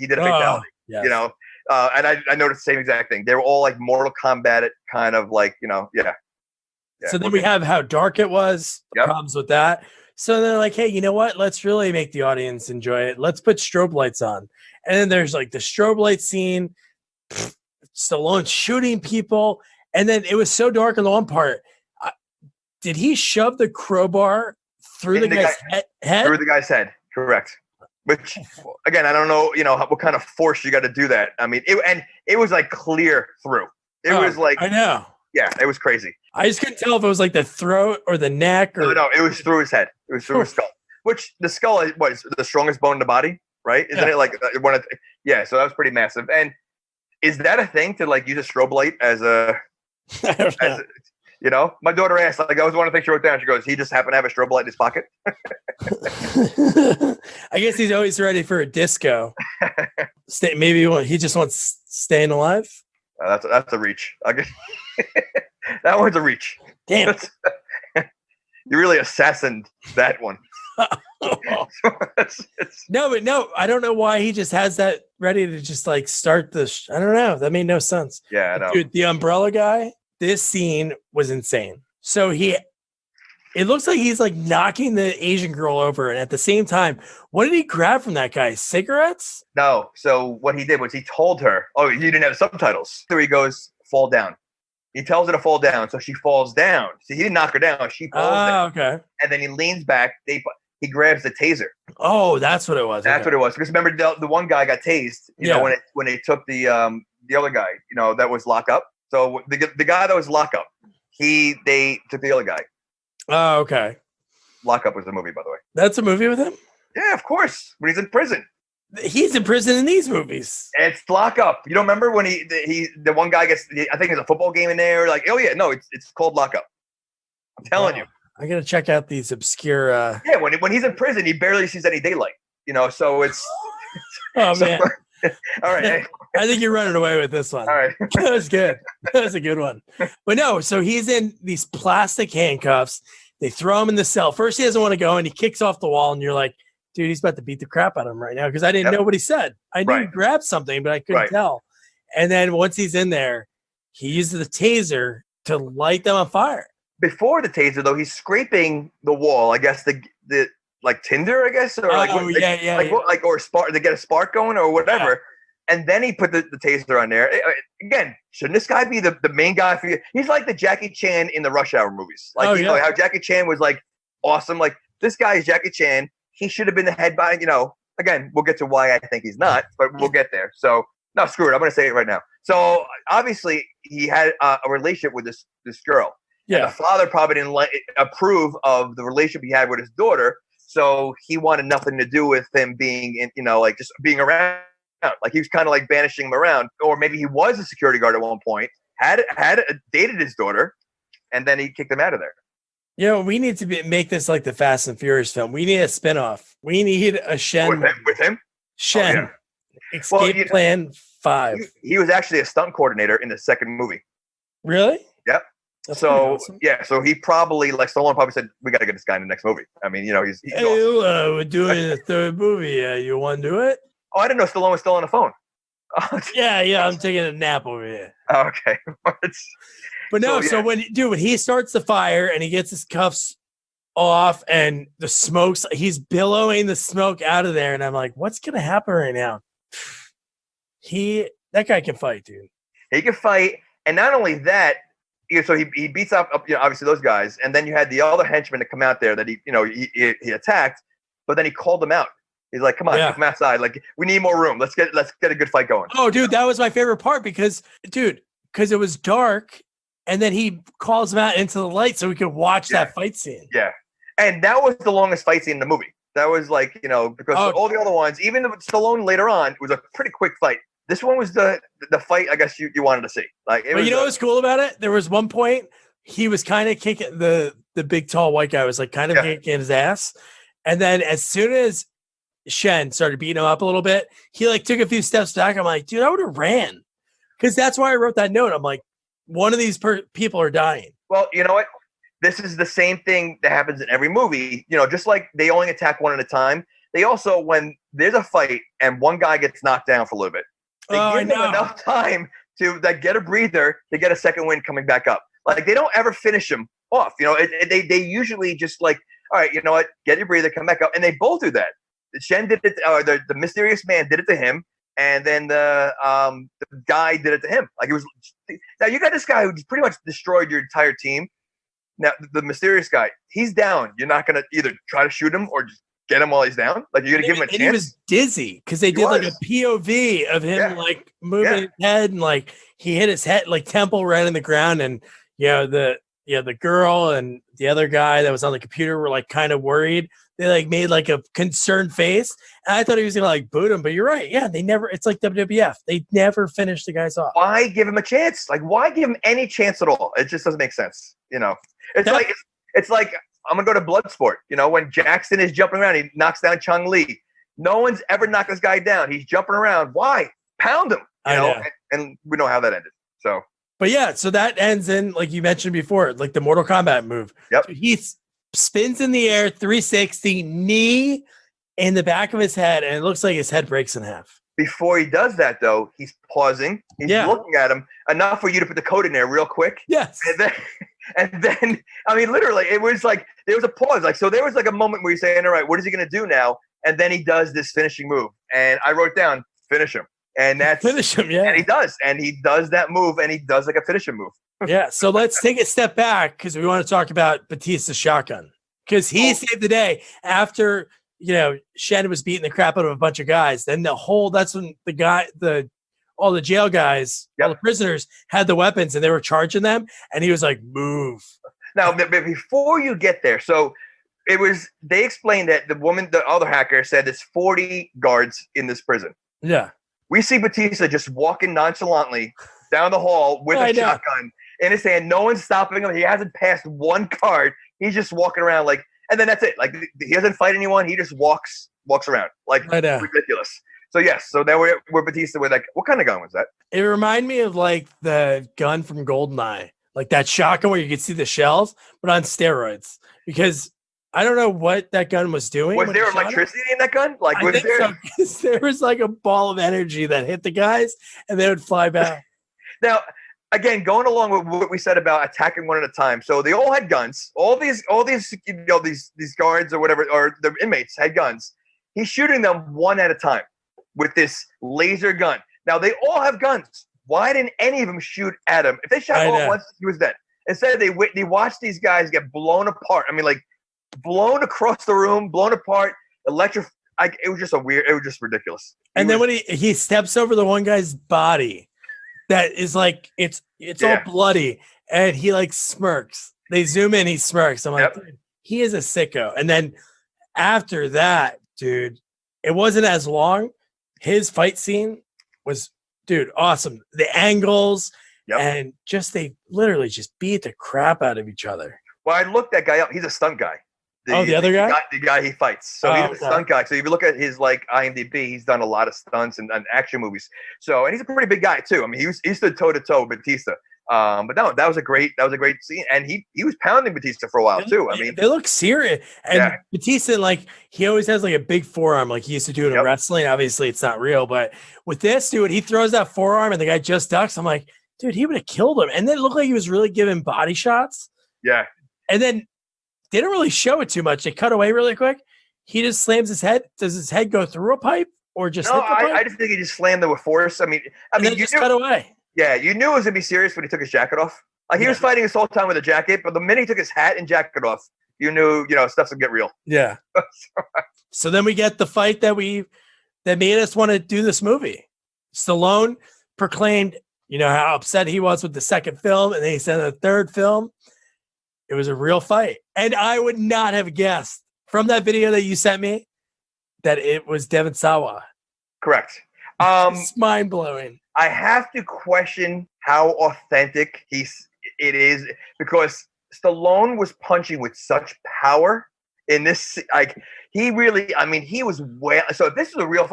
did a fatality. Yes. And I noticed the same exact thing. They were all like Mortal Kombat kind of like yeah. So then we have how dark it was. Yep. Problems with that. So they're like, hey, you know what? Let's really make the audience enjoy it. Let's put strobe lights on. And then there's like the strobe light scene, Stallone shooting people. And then it was so dark in the one part. Did he shove the crowbar through the guy's head? Through the guy's head, correct. Which, again, I don't know, what kind of force you got to do that. I mean, it was like clear through. It was like, I know. Yeah, it was crazy. I just couldn't tell if it was like the throat or the neck. Or... No, it was through his head. It was through his skull. Which the skull is the strongest bone in the body, right? Isn't it like one of? Yeah, so that was pretty massive. And is that a thing to like use a strobe light as a? My daughter asked. Like, that was one of the things she wrote down. She goes, "He just happened to have a strobe light in his pocket." I guess he's always ready for a disco. Maybe he just wants staying alive. That's a reach. That one's a reach. Damn. You really assassined that one. No, I don't know why he just has that ready to just like start this. I don't know. That made no sense. Yeah, I know. Dude, the umbrella guy, this scene was insane. So it looks like he's like knocking the Asian girl over. And at the same time, what did he grab from that guy? Cigarettes? No. So what he did was he told her, oh, you didn't have subtitles. So he goes, fall down. He tells her to fall down. So she falls down. So he didn't knock her down. She falls down. Okay. And then he leans back. He grabs the taser. Oh, that's what it was. That's what it was. Because remember, the one guy got tased, when they took the other guy, that was lock up. So the guy that was lock up, they took the other guy. Oh, okay. Lock Up was the movie, by the way. That's a movie with him? Yeah, of course. When he's in prison. He's in prison in these movies. It's Lock Up. You don't remember when the one guy gets, I think there's a football game in there. Like, oh yeah, no, it's called Lock Up. I'm telling you. I gotta check out these obscure. Yeah, when he's in prison, he barely sees any daylight. So it's. Oh man. All right. I think you're running away with this one. All right. That was good. That was a good one. But no, so he's in these plastic handcuffs. They throw him in the cell. First, he doesn't want to go, and he kicks off the wall, and you're like, dude, he's about to beat the crap out of him right now because I didn't know what he said. I knew he grabbed something, but I couldn't tell. And then once he's in there, he uses the taser to light them on fire. Before the taser, though, he's scraping the wall. I guess the like tinder, I guess, or or spark to get a spark going or whatever. Yeah. And then he put the taser on there. Again, shouldn't this guy be the main guy for you? He's like the Jackie Chan in the Rush Hour movies. Like know how Jackie Chan was like awesome. Like this guy is Jackie Chan. He should have been the head by. Again, we'll get to why I think he's not, but we'll get there. So no, screw it. I'm going to say it right now. So obviously he had a relationship with this girl. Yeah. And the father probably didn't approve of the relationship he had with his daughter. So he wanted nothing to do with him being in, just being around. Like he was kind of like banishing him around, or maybe he was a security guard at one point, had dated his daughter, and then he kicked him out of there. We need to make this like the Fast and Furious film. We need a spinoff. We need a Shen with him. Shen. Oh, yeah. Escape Plan 5. He was actually a stunt coordinator in the second movie. Really? Yep. That's awesome. So he probably, like Stallone probably said, we got to get this guy in the next movie. I mean, he's awesome. We're doing the third movie. You want to do it? Oh, I didn't know Stallone was still on the phone. Yeah, I'm taking a nap over here. Okay. But no, so when he starts the fire and he gets his cuffs off and the smoke's, he's billowing the smoke out of there, and I'm like, what's gonna happen right now? That guy can fight, dude. He can fight, and not only that, so he beats up obviously those guys, and then you had the other henchmen that come out there that he attacked, but then he called them out. He's like, "Come on, come outside! Like, we need more room. Let's get a good fight going." Oh, dude, that was my favorite part because it was dark, and then he calls them out into the light so we could watch that fight scene. Yeah, and that was the longest fight scene in the movie. That was like, because all the other ones, even with Stallone later on, it was a pretty quick fight. This one was the fight I guess you wanted to see. Like, but you know what's cool about it? There was one point he was kind of kicking the big tall white guy was like kind of kicking his ass, and then as soon as Shen started beating him up a little bit, he like took a few steps back. I'm like, dude, I would have ran, because that's why I wrote that note. I'm like, one of these people are dying. Well, you know what? This is the same thing that happens in every movie. Just like they only attack one at a time. They also, when there's a fight and one guy gets knocked down for a little bit, they give them enough time to get a breather to get a second wind coming back up. Like, they don't ever finish him off. They usually just like, all right, you know what? Get your breather, come back up, and they both do that. Shen did it. The mysterious man did it to him, and then the guy did it to him. Like, it was. Now you got this guy who pretty much destroyed your entire team. Now the mysterious guy, he's down. You're not gonna either try to shoot him or just get him while he's down. Like, you're gonna give him a chance. He was dizzy because they did like a POV of him like moving his head, and like he hit his head like temple right in the ground, and the girl and the other guy that was on the computer were like kind of worried. They like made like a concerned face, and I thought he was gonna like boot him. But you're right, they never. It's like WWF; they never finish the guys off. Why give him a chance? Like, why give him any chance at all? It just doesn't make sense. It's like I'm gonna go to Bloodsport. When Jackson is jumping around, he knocks down Chung Lee. No one's ever knocked this guy down. He's jumping around. Why? Pound him. And we know how that ended. So. But so that ends in, like you mentioned before, like the Mortal Kombat move. Yep. So he spins in the air, 360, knee in the back of his head, and it looks like his head breaks in half. Before he does that, though, he's pausing. He's looking at him enough for you to put the code in there real quick. Yes. And then, I mean, literally, it was like there was a pause. Like, so there was like a moment where you're saying, all right, what is he going to do now? And then he does this finishing move. And I wrote down, finish him. And that's finish him, And he does that move, and he does like a finishing move. So let's take a step back because we want to talk about Batista's shotgun, because he saved the day after Shen was beating the crap out of a bunch of guys. Then that's when all the jail guys, all the prisoners had the weapons and they were charging them, and he was like, move. Now, before you get there, so they explained that the other hacker said there's 40 guards in this prison. Yeah. We see Batista just walking nonchalantly down the hall with a shotgun in his hand. No one's stopping him. He hasn't passed one guard. He's just walking around and then that's it. Like, he doesn't fight anyone. He just walks around like ridiculous. So yes, so then we're Batista. We're like, what kind of gun was that? It reminded me of like the gun from GoldenEye, like that shotgun where you could see the shells, but on steroids. Because I don't know what that gun was doing. Was there electricity in that gun? Like, was there? So, there was like a ball of energy that hit the guys, and they would fly back. Now, again, going along with what we said about attacking one at a time. So they all had guns. All these these guards or whatever, or the inmates had guns. He's shooting them one at a time with this laser gun. Now they all have guns. Why didn't any of them shoot at him? If they shot all once, he was dead. Instead, they watched these guys get blown apart. I mean, like, blown across the room, blown apart, electric. It was just ridiculous. And then when he steps over the one guy's body, that is like it's all bloody, and he like smirks. They zoom in, he smirks. I'm like, dude, he is a sicko. And then after that, dude, it wasn't as long. His fight scene was, dude, awesome. The angles and they literally just beat the crap out of each other. Well, I looked that guy up. He's a stunt guy. The other guy? The guy he fights. So he's a stunt guy. So if you look at his IMDb, he's done a lot of stunts and action movies. So, and he's a pretty big guy too. I mean, he stood toe to toe with Batista. But no, that was a great scene. And he was pounding Batista for a while too. I mean, they look serious. And Batista, like, he always has like a big forearm, like he used to do in wrestling. Obviously, it's not real, but with this dude, he throws that forearm and the guy just ducks. I'm like, dude, he would have killed him. And then it looked like he was really giving body shots. Yeah. And then they didn't really show it too much. They cut away really quick. He just slams his head. Does his head go through a pipe or just hit the pipe? I just think he just slammed it with force. I mean, you just cut away. Yeah, you knew it was gonna be serious when he took his jacket off. Like he was fighting this whole time with a jacket, but the minute he took his hat and jacket off, you knew, stuff's gonna get real. Yeah. So then we get the fight that made us want to do this movie. Stallone proclaimed, how upset he was with the second film, and then he said in the third film, it was a real fight. And I would not have guessed from that video that you sent me that it was Devon Sawa. Correct. It's mind-blowing. I have to question how authentic it is, because Stallone was punching with such power in this. Like he really, he was so if this is a real,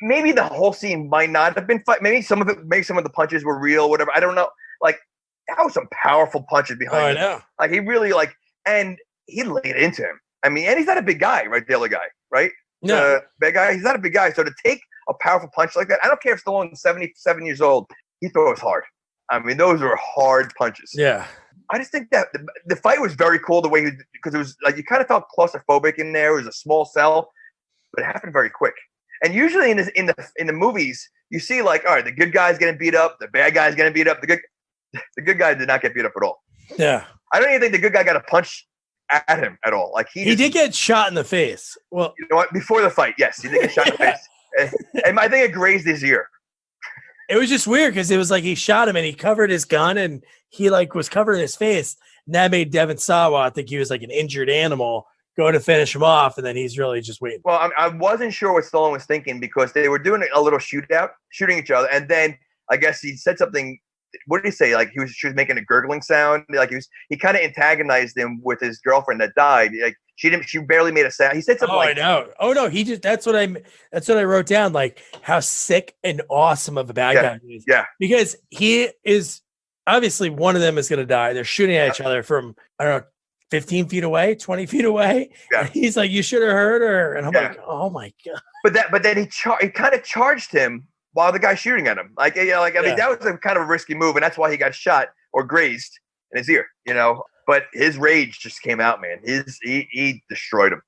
maybe the whole scene might not have been fight. Maybe some of the punches were real, whatever. I don't know. Like that was some powerful punches behind him. I know. Like he really and he laid into him. And he's not a big guy, right? The other guy, right? No. Big guy. He's not a big guy. So to take a powerful punch like that, I don't care if Stallone's 77 years old, he throws hard. Those were hard punches. Yeah. I just think that the fight was very cool the way because it was like you kind of felt claustrophobic in there. It was a small cell, but it happened very quick. And usually in the movies, you see like, all right, the good guy's getting beat up, the bad guy's getting beat up. The good guy did not get beat up at all. Yeah. I don't even think the good guy got a punch at him at all. Like he did get shot in the face. Well, you know what? Before the fight, yes, he did get shot in the face, and I think it grazed his ear. It was just weird because it was like he shot him and he covered his gun and he was covering his face. And that made Devon Sawa think he was like an injured animal, go to finish him off, and then he's really just waiting. Well, I wasn't sure what Stallone was thinking because they were doing a little shootout, shooting each other, and then I guess he said something. What did he say? Like she was making a gurgling sound. Like he kind of antagonized him with his girlfriend that died. Like she barely made a sound. He said something. I know. Oh no, that's what I wrote down. Like how sick and awesome of a bad guy he is. Yeah. Because he is obviously one of them is going to die. They're shooting at each other from 15 feet away, 20 feet away. Yeah. And he's like, you should have heard her. And I'm like, oh my God. But then he kind of charged him while the guy's shooting at him. Like, that was a kind of a risky move. And that's why he got shot or grazed in his ear, but his rage just came out, man. He destroyed him.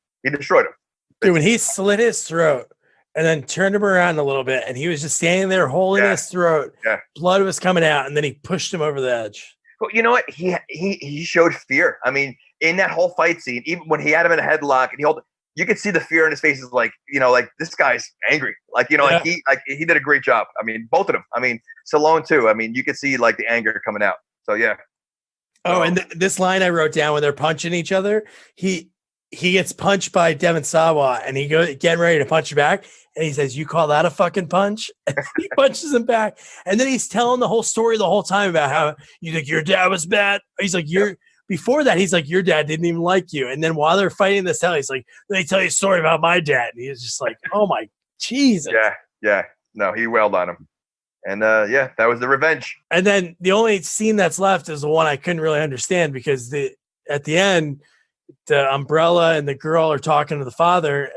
Dude, when he slit his throat and then turned him around a little bit and he was just standing there holding his throat, blood was coming out. And then he pushed him over the edge. Well, you know what? He showed fear. In that whole fight scene, even when he had him in a headlock and you could see the fear in his face. Is like, like this guy's angry. Like, he did a great job. Both of them. Stallone too. You could see like the anger coming out. So yeah. Oh, and this line I wrote down when they're punching each other, he gets punched by Devon Sawa and he goes getting ready to punch back. And he says, "You call that a fucking punch?" And he punches him back. And then he's telling the whole story the whole time about how you think your dad was bad. He's like, before that, he's like, your dad didn't even like you. And then while they're fighting this hell, he's like, let me tell you a story about my dad. And he's just like, oh my Jesus. Yeah. No, he wailed on him. And that was the revenge. And then the only scene that's left is the one I couldn't really understand because at the end, the umbrella and the girl are talking to the father.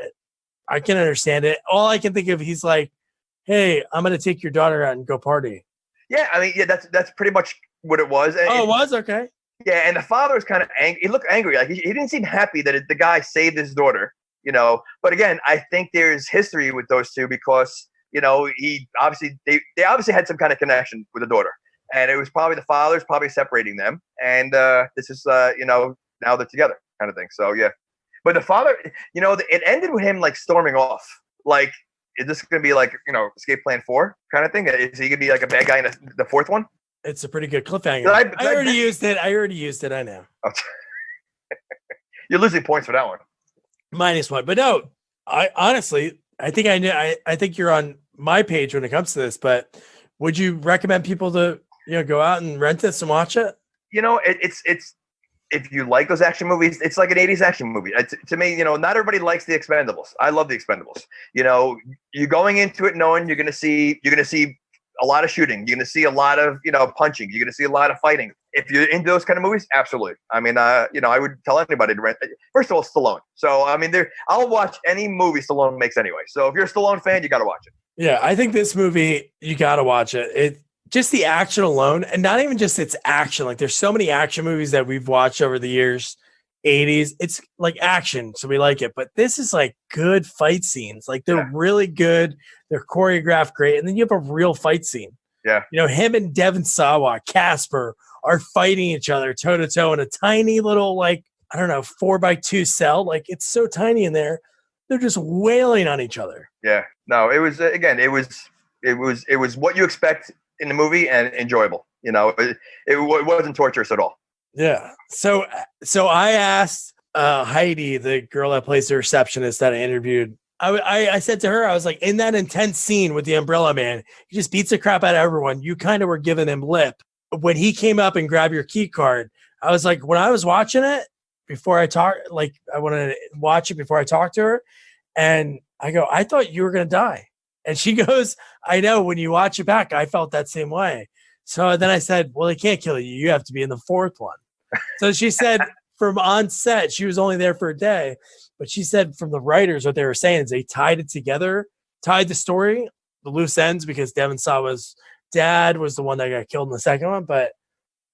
I can understand it. All I can think of, he's like, hey, I'm going to take your daughter out and go party. Yeah, that's pretty much what it was. And it was? Okay. Yeah, and the father was kind of angry. He looked angry. Like he didn't seem happy that the guy saved his daughter, But again, I think there's history with those two because, they obviously had some kind of connection with the daughter. And it was probably the father's probably separating them. And this is, now they're together kind of thing. So, yeah. But the father, it ended with him like storming off. Like, is this going to be like, Escape Plan 4 kind of thing? Is he going to be like a bad guy in the fourth one? It's a pretty good cliffhanger. I already used it. I know. You're losing points for that one. -1. But no, I think I knew. I think you're on my page when it comes to this. But would you recommend people to go out and rent this and watch it? It's if you like those action movies, it's like an 80s action movie. To me, not everybody likes the Expendables. I love the Expendables. You're going into it knowing you're going to see a lot of shooting. You're going to see a lot of, punching. You're going to see a lot of fighting. If you're into those kind of movies, absolutely. I would tell anybody to rent. First of all, Stallone. So, I'll watch any movie Stallone makes anyway. So if you're a Stallone fan, you got to watch it. Yeah, I think this movie, you got to watch it. Just the action alone, and not even just its action. Like there's so many action movies that we've watched over the years, 80s. It's like action, so we like it. But this is like good fight scenes. Like they're really good. They're choreographed great. And then you have a real fight scene. Yeah. Him and Devon Sawa, Caspar, are fighting each other toe to toe in a tiny little, like, I don't know, 4x2 cell. Like, it's so tiny in there. They're just wailing on each other. Yeah. No, it was, again, it was what you expect in the movie and enjoyable. It wasn't torturous at all. Yeah. So I asked Heidi, the girl that plays the receptionist that I interviewed, I said to her, I was like, in that intense scene with the Umbrella Man, he just beats the crap out of everyone. You kind of were giving him lip. When he came up and grabbed your key card, I was like, when I was watching it before I talked, like I wanted to watch it before I talked to her. And I go, I thought you were going to die. And she goes, I know, when you watch it back, I felt that same way. So then I said, well, they can't kill you. You have to be in the fourth one. So she said from on set, she was only there for a day, but she said from the writers, what they were saying is they tied it together, tied the story, the loose ends, because Devon Sawa's dad was the one that got killed in the second one. But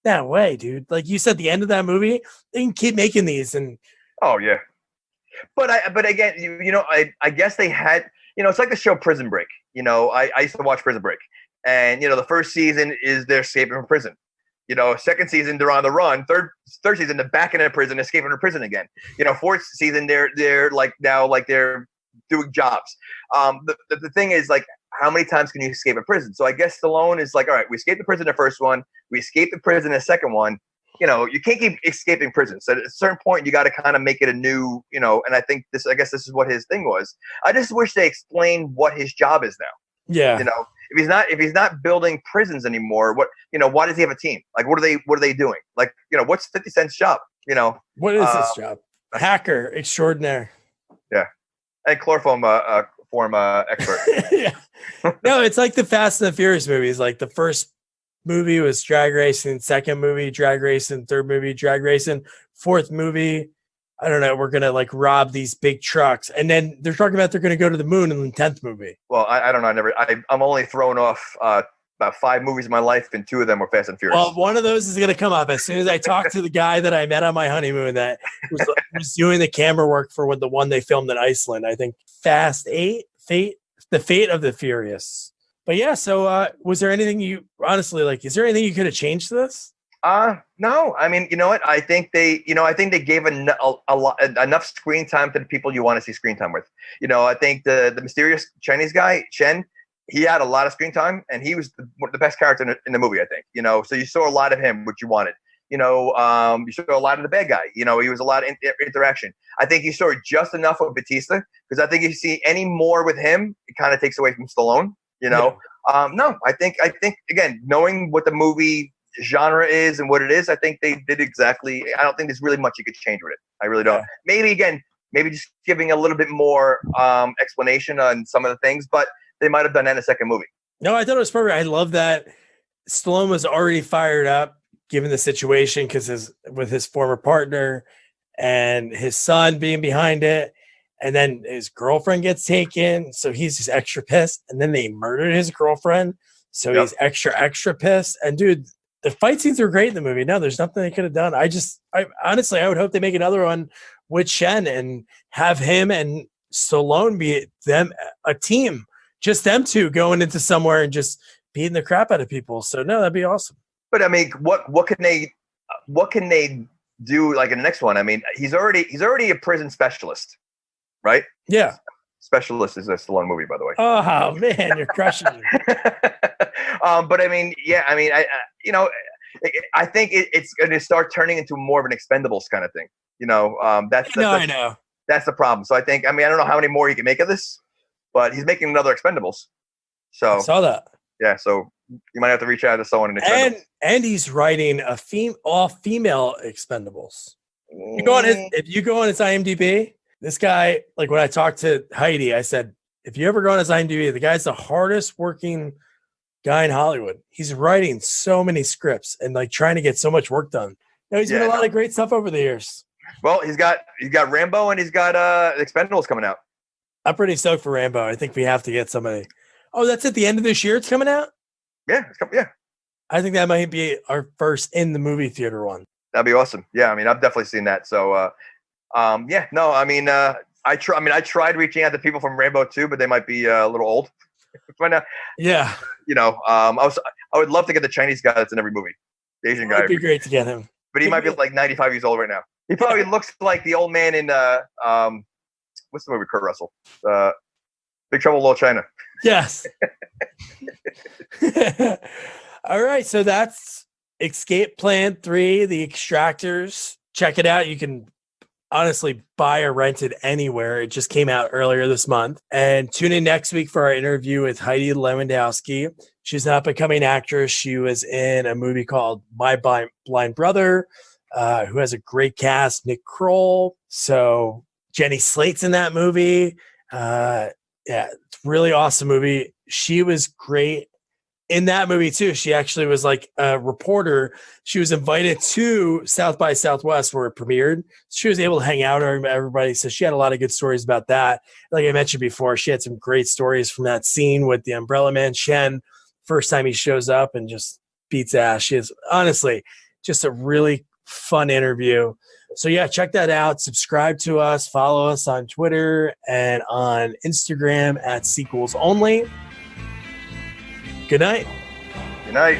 that way, dude, like you said, the end of that movie, they can keep making these. And oh yeah. But again, I guess they had, it's like the show Prison Break. I used to watch Prison Break, and the first season is they're escaping from prison. Second season they're on the run. Third season they're back in a prison, escaping from prison again. Fourth season they're like now like they're doing jobs. The thing is, like, how many times can you escape a prison? So I guess Stallone is like, all right, we escaped the prison in the first one, we escaped the prison in the second one. You can't keep escaping prison. So at a certain point, you got to kind of make it a new, and I guess this is what his thing was. I just wish they explained what his job is now. yeah, If he's not building prisons anymore, why does he have a team? Like, what are they doing? Like, what's 50 Cent's job? what is this job? Hacker extraordinaire. Yeah. And chloroform form expert. Yeah. No, it's like the Fast and the Furious movies. Like the first movie was drag racing, second movie drag racing, third movie drag racing, fourth movie, I don't know, we're gonna like rob these big trucks, and then they're talking about they're gonna go to the moon in the 10th movie. Well, I don't know. I'm only thrown off about 5 movies in my life, and 2 of them were Fast and Furious. Well, one of those is gonna come up as soon as I talk to the guy that I met on my honeymoon that was doing the camera work for the one they filmed in Iceland. I think Fast 8, the Fate of the Furious. But yeah, so was there anything you honestly like? Is there anything you could have changed to this? No. I mean, you know what? I think they gave enough screen time to the people you want to see screen time with. I think the mysterious Chinese guy Chen, he had a lot of screen time, and he was the best character in the movie. I think. So you saw a lot of him, which you wanted. You saw a lot of the bad guy. He was a lot of interaction. I think you saw just enough of Batista, because I think if you see any more with him, it kind of takes away from Stallone. No, I think again, knowing what the movie genre is and what it is, I think they did exactly. I don't think there's really much you could change with it. I really don't. Yeah. Maybe just giving a little bit more explanation on some of the things, but they might have done that in a second movie. No, I thought it was perfect. I love that Stallone was already fired up given the situation, because with his former partner and his son being behind it. And then his girlfriend gets taken, so he's just extra pissed. And then they murdered his girlfriend, so he's extra pissed. And dude, the fight scenes are great in the movie. No, there's nothing they could have done. I honestly, I would hope they make another one with Shen and have him and Stallone be a team, just them two going into somewhere and just beating the crap out of people. So no, that'd be awesome. But I mean, what can they do like in the next one? I mean, he's already a prison specialist. Right? Yeah. Specialist is a Stallone movie, by the way. Oh man, you're crushing me. But I mean, yeah, I mean, I think it's going to start turning into more of an Expendables kind of thing. I know. That's the problem. So I think, I don't know how many more he can make of this, but he's making another Expendables. So I saw that. Yeah, so you might have to reach out to someone in Expendables. And he's writing all female Expendables. If you go on his IMDb. This guy, like when I talked to Heidi, I said, if you ever go on his IMDb, the guy's the hardest working guy in Hollywood. He's writing so many scripts and like trying to get so much work done. He's done a lot of great stuff over the years. Well, he's got Rambo and he's got Expendables coming out. I'm pretty stoked for Rambo. I think we have to get somebody. Oh, that's at the end of this year it's coming out? Yeah, it's coming. Yeah. I think that might be our first in the movie theater one. That'd be awesome. Yeah, I've definitely seen that. So I tried reaching out to people from Rambo 2, but they might be a little old. Find out. Yeah. I would love to get the Chinese guy that's in every movie, the Asian guy. It'd be great to get him. But he might be like 95 years old right now. He probably looks like the old man in what's the movie? Kurt Russell, Big Trouble in Little China. Yes. All right, so that's Escape Plan 3, The Extractors. Check it out. You can honestly buy or rent it anywhere. It just came out earlier this month. And tune in next week for our interview with Heidi Lewandowski. She's an up-and-coming actress. She was in a movie called My Blind Brother, who has a great cast. Nick Kroll. So Jenny Slate's in that movie. Yeah, it's a really awesome movie. She was great in that movie too. She actually was like a reporter. She was invited to South by Southwest where it premiered. She was able to hang out with everybody. So she had a lot of good stories about that. Like I mentioned before, she had some great stories from that scene with the Umbrella Man, Shen, first time he shows up and just beats ass. She is honestly just a really fun interview. So yeah, check that out. Subscribe to us. Follow us on Twitter and on Instagram at Sequels Only. Good night. Good night.